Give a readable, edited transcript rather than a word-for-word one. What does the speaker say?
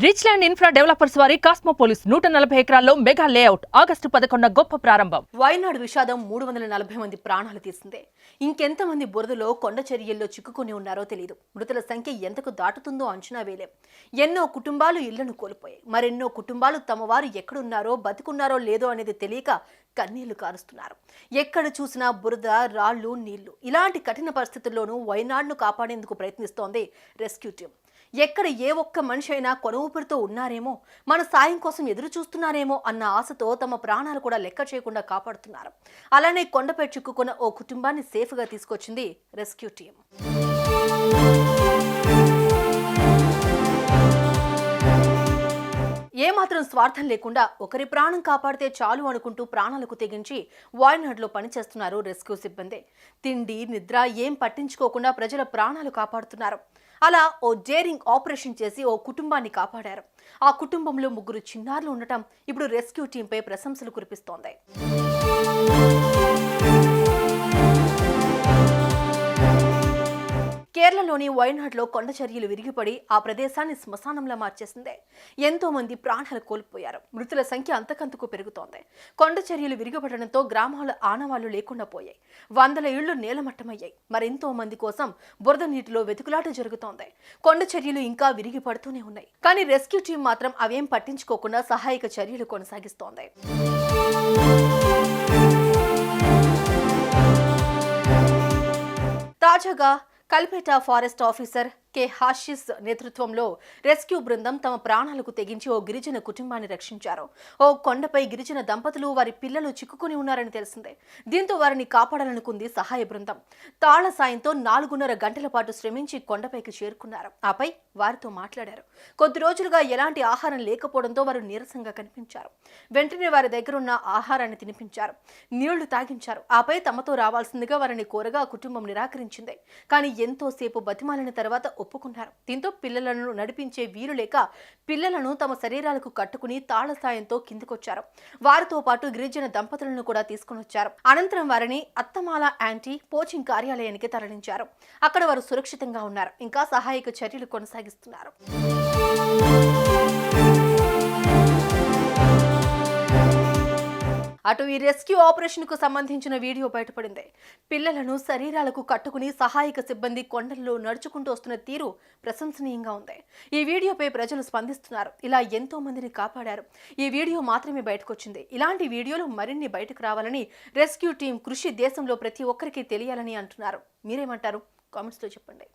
Rich land infra developers వారి కాస్మోపోలిస్ 140 ఎకరాల్లో mega layout August 11 గొప్ప ప్రారంభం. వైనాడు విషాదం 340 మంది ప్రాణాలు తీసిందే. ఇంకెంతమంది బురదలో కొండ చర్యల్లో చిక్కుకుని ఉన్నారో తెలియదు. మృతుల సంఖ్య ఎంతకు దాటుతుందో అంచనా వేలేం. ఎన్నో కుటుంబాలు ఇళ్లను కోల్పోయాయి. మరెన్నో కుటుంబాలు తమ వారు ఎక్కడున్నారో బతుకున్నారో లేదో అనేది తెలియక కన్నీళ్లు కారుస్తున్నారు. ఎక్కడ చూసినా బురద, రాళ్లు, నీళ్లు. ఇలాంటి కఠిన పరిస్థితుల్లోనూ వైనాడును కాపాడేందుకు ప్రయత్నిస్తోంది రెస్క్యూ టీం. ఎక్కడ ఏ ఒక్క మనిషి అయినా కొన ఊపిరితో ఉన్నారేమో, మన సాయం కోసం ఎదురు చూస్తున్నారేమో అన్న ఆశతో తమ ప్రాణాలు కూడా లెక్క చేయకుండా కాపాడుతున్నారు. అలానే కొండపై చిక్కుకున్న ఓ కుటుంబాన్ని సేఫ్గా తీసుకొచ్చింది రెస్క్యూ టీం. ఏమాత్రం స్వార్థం లేకుండా ఒకరి ప్రాణం కాపాడితే చాలు అనుకుంటూ ప్రాణాలకు తెగించి వాయనాడ్లో పనిచేస్తున్నారు రెస్క్యూ సిబ్బంది. తిండి, నిద్ర ఏం పట్టించుకోకుండా ప్రజల ప్రాణాలు కాపాడుతున్నారు. అలా ఓ డేరింగ్ ఆపరేషన్ చేసి ఓ కుటుంబాన్ని కాపాడారు. ఆ కుటుంబంలో 3 చిన్నారులు ఉండటం ఇప్పుడు రెస్క్యూ టీంపై ప్రశంసలు కురిపిస్తోంది. కేరళలోని వయనాడ్లో కొండ చర్యలు విరిగిపడి ఆ ప్రదేశాన్ని శ్మశానంలా మార్చేసింది. ఎంతో మంది ప్రాణాలు కోల్పోయారు. మృతుల సంఖ్య అంతకంతకు పెరుగుతోంది. కొండ చర్యలు విరిగిపడడంతో గ్రామాల ఆనవాళ్లు లేకుండా పోయాయి. 100 ఇళ్లు నేలమట్టమయ్యాయి. మరెంతో మంది కోసం బురద నీటిలో వెతుకులాట జరుగుతోంది. కొండ చర్యలు ఇంకా విరిగి పడుతూనే ఉన్నాయి. కానీ రెస్క్యూ టీం మాత్రం అవేం పట్టించుకోకుండా సహాయక చర్యలు కొనసాగిస్తోంది. తాజాగా Kalpetta forest officer K Hashis నేతృత్వంలో రెస్క్యూ బృందం తమ ప్రాణాలకు తెగించి ఓ గిరిజన కుటుంబాన్ని రక్షించారు. ఓ కొండపై గిరిజన దంపతులు వారి పిల్లలు చిక్కుకుని ఉన్నారని తెలిసిందే. దీంతో వారిని కాపాడాలనుకుంది సహాయ బృందం. తాళ్ల సాయంతో 4.5 గంటల పాటు శ్రమించి కొండపైకి చేరుకున్నారు. ఆపై వారితో మాట్లాడారు. కొద్ది రోజులుగా ఎలాంటి ఆహారం లేకపోవడంతో వారు నీరసంగా కనిపించారు. వెంటనే వారి దగ్గరున్న ఆహారాన్ని తినిపించారు, నీళ్లు తాగించారు. ఆపై తమతో రావాల్సిందిగా వారిని కోరగా కుటుంబం నిరాకరించింది. కానీ ఎంతోసేపు బతిమాలిన తర్వాత ఒప్పుకున్నారు. దీంతో పిల్లలను నడిపించే వీలు లేక పిల్లలను తమ శరీరాలకు కట్టుకుని తాళ్ల సాయంతో కిందకొచ్చారు. వారితో పాటు గిరిజన దంపతులను కూడా తీసుకుని వచ్చారు. అనంతరం వారిని అత్తమాల యాంటీ పోచింగ్ కార్యాలయానికి తరలించారు. అక్కడ వారు సురక్షితంగా ఉన్నారు. ఇంకా సహాయక చర్యలు కొనసాగిస్తున్నారు. అటు ఈ రెస్క్యూ ఆపరేషన్ కు సంబంధించిన వీడియో బయటపడింది. పిల్లలను శరీరాలకు కట్టుకుని సహాయక సిబ్బంది కొండల్లో నడుచుకుంటూ వస్తున్న తీరు ప్రశంసనీయంగా ఉంది. ఈ వీడియోపై ప్రజలు స్పందిస్తున్నారు. ఇలా ఎంతో మందిని కాపాడారు. ఈ వీడియో మాత్రమే బయటకొచ్చింది. ఇలాంటి వీడియోలు మరిన్ని బయటకు రావాలని రెస్క్యూ టీం కృషి దేశంలో ప్రతి ఒక్కరికి తెలియాలని అంటున్నారు. మీరేమంటారు? కామెంట్స్లో చెప్పండి.